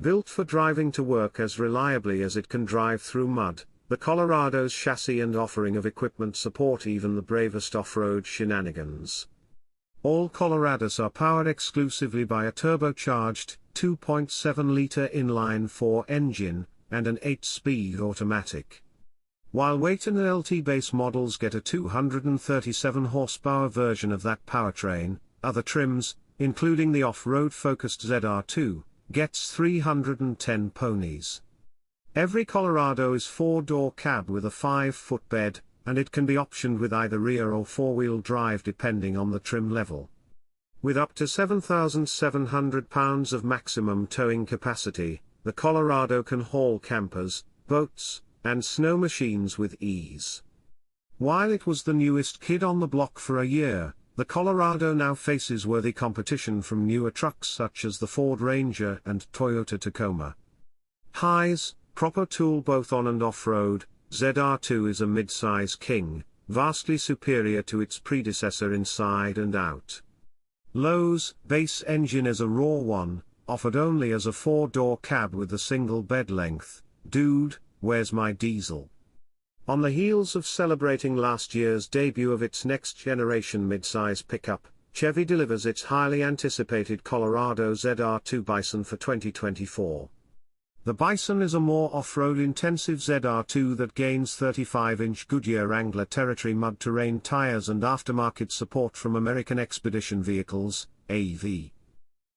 Built for driving to work as reliably as it can drive through mud, the Colorado's chassis and offering of equipment support even the bravest off-road shenanigans. All Colorados are powered exclusively by a turbocharged 2.7-liter inline-4 engine and an 8-speed automatic. While Weight and LT base models get a 237 horsepower version of that powertrain, other trims, including the off-road focused ZR2, gets 310 ponies. Every Colorado is 4-door cab with a 5-foot bed, and it can be optioned with either rear or four-wheel drive depending on the trim level. With up to 7,700 pounds of maximum towing capacity, the Colorado can haul campers, boats, and snow machines with ease. While it was the newest kid on the block for a year, the Colorado now faces worthy competition from newer trucks such as the Ford Ranger and Toyota Tacoma. Highs, proper tool both on and off-road, ZR2 is a mid-size king, vastly superior to its predecessor inside and out. Lows, base engine is a raw one, offered only as a 4-door cab with a single bed length. Dude, where's my diesel? On the heels of celebrating last year's debut of its next-generation mid-size pickup, Chevy delivers its highly anticipated Colorado ZR2 Bison for 2024. The Bison is a more off-road intensive ZR2 that gains 35-inch Goodyear Wrangler Territory mud terrain tires and aftermarket support from American Expedition Vehicles, AV.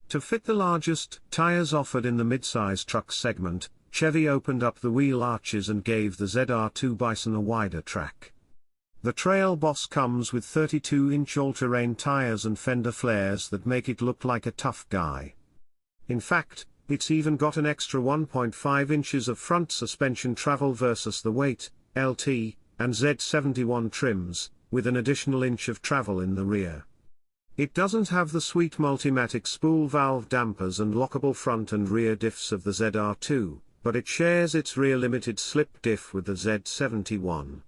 To fit the largest tires offered in the midsize truck segment, Chevy opened up the wheel arches and gave the ZR2 Bison a wider track. The Trail Boss comes with 32-inch all-terrain tires and fender flares that make it look like a tough guy. In fact, it's even got an extra 1.5 inches of front suspension travel versus the Weight, LT, and Z71 trims, with an additional inch of travel in the rear. It doesn't have the sweet Multimatic spool valve dampers and lockable front and rear diffs of the ZR2, but it shares its rear limited slip diff with the Z71.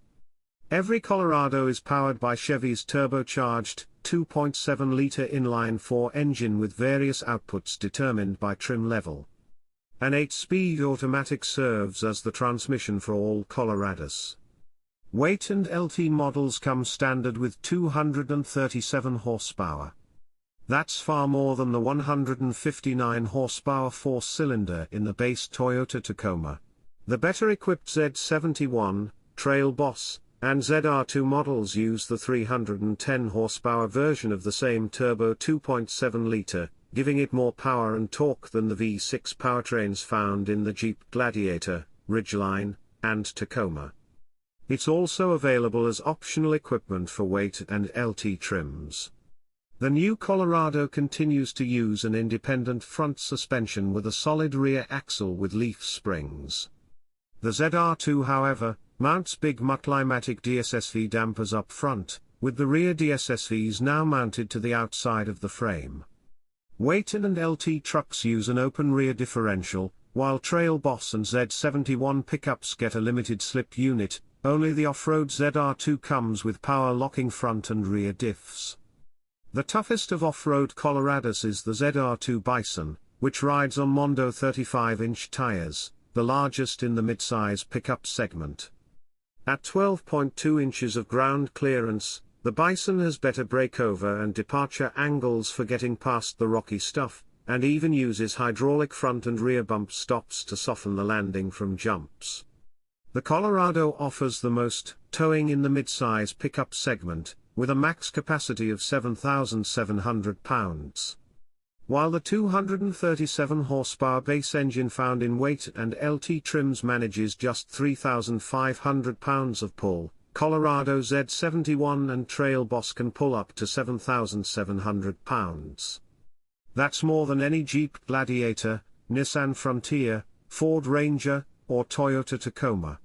Every Colorado is powered by Chevy's turbocharged 2.7-liter inline-4 engine with various outputs determined by trim level. An 8-speed automatic serves as the transmission for all Colorados. Weight and LT models come standard with 237 horsepower. That's far more than the 159 horsepower 4-cylinder in the base Toyota Tacoma. The better-equipped Z71, Trail Boss, and ZR2 models use the 310 horsepower version of the same turbo 2.7-liter, giving it more power and torque than the V6 powertrains found in the Jeep Gladiator, Ridgeline, and Tacoma. It's also available as optional equipment for Weight and LT trims. The new Colorado continues to use an independent front suspension with a solid rear axle with leaf springs. The ZR2, however, mounts big Multimatic DSSV dampers up front, with the rear DSSVs now mounted to the outside of the frame. Weight and LT trucks use an open rear differential, while Trail Boss and Z71 pickups get a limited slip unit. Only the off-road ZR2 comes with power locking front and rear diffs. The toughest of off-road Colorados is the ZR2 Bison, which rides on Mondo 35-inch tires, the largest in the midsize pickup segment. At 12.2 inches of ground clearance, the Bison has better breakover and departure angles for getting past the rocky stuff, and even uses hydraulic front and rear bump stops to soften the landing from jumps. The Colorado offers the most towing in the midsize pickup segment, with a max capacity of 7,700 pounds. While the 237 horsepower base engine found in Weight and LT trims manages just 3,500 pounds of pull, Colorado Z71 and Trail Boss can pull up to 7,700 pounds. That's more than any Jeep Gladiator, Nissan Frontier, Ford Ranger, or Toyota Tacoma.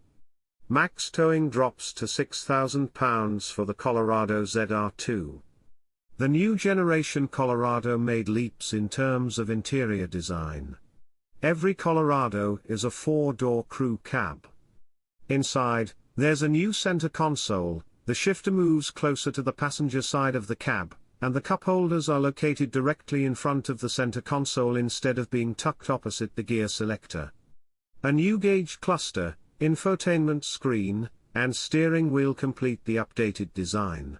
Max towing drops to 6,000 pounds for the Colorado ZR2. The new generation Colorado made leaps in terms of interior design. Every Colorado is a 4-door crew cab. Inside, there's a new center console, the shifter moves closer to the passenger side of the cab, and the cup holders are located directly in front of the center console instead of being tucked opposite the gear selector. A new gauge cluster, infotainment screen, and steering wheel complete the updated design.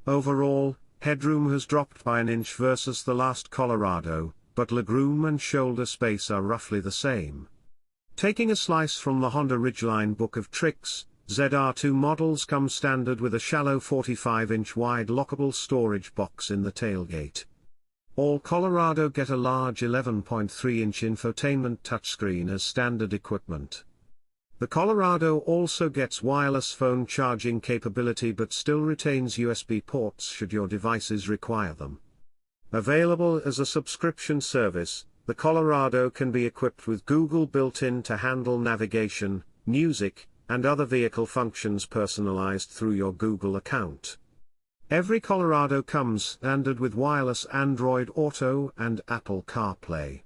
Overall, headroom has dropped by an inch versus the last Colorado, but legroom and shoulder space are roughly the same. Taking a slice from the Honda Ridgeline Book of Tricks, ZR2 models come standard with a shallow 45-inch wide lockable storage box in the tailgate. All Colorado get a large 11.3-inch infotainment touchscreen as standard equipment. The Colorado also gets wireless phone charging capability but still retains USB ports should your devices require them. Available as a subscription service, the Colorado can be equipped with Google built-in to handle navigation, music, and other vehicle functions personalized through your Google account. Every Colorado comes standard with wireless Android Auto and Apple CarPlay.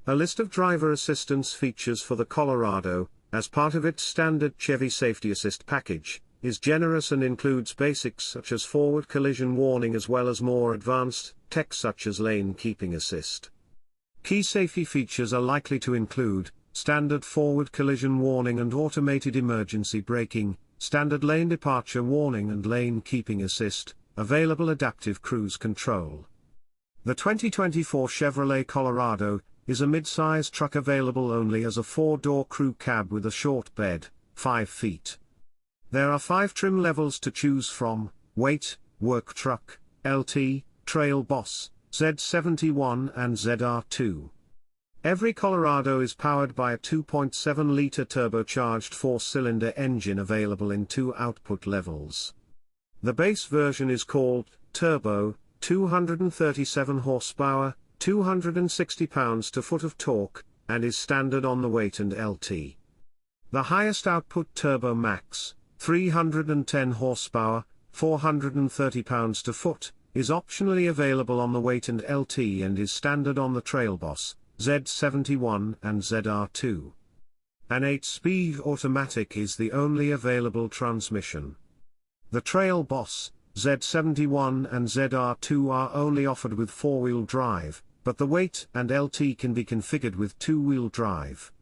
A list of driver assistance features for the Colorado, as part of its standard Chevy Safety Assist package, is generous and includes basics such as forward collision warning as well as more advanced tech such as lane keeping assist. Key safety features are likely to include standard forward collision warning and automated emergency braking, standard lane departure warning and lane keeping assist, available adaptive cruise control. The 2024 Chevrolet Colorado is a mid-size truck available only as a 4-door crew cab with a short bed, 5 feet. There are 5 trim levels to choose from: weight, work truck, LT, Trail Boss, Z71 and ZR2. Every Colorado is powered by a 2.7-liter turbocharged 4-cylinder engine available in 2 output levels. The base version is called Turbo, 237 horsepower, 260 pounds-to-foot of torque, and is standard on the weight and LT. The highest output Turbo Max, 310 horsepower, 430 pounds-to-foot, is optionally available on the weight and LT and is standard on the Trail Boss, Z71 and ZR2. An 8-speed automatic is the only available transmission. The Trail Boss, Z71 and ZR2 are only offered with 4-wheel drive, but the weight and LT can be configured with 2-wheel drive.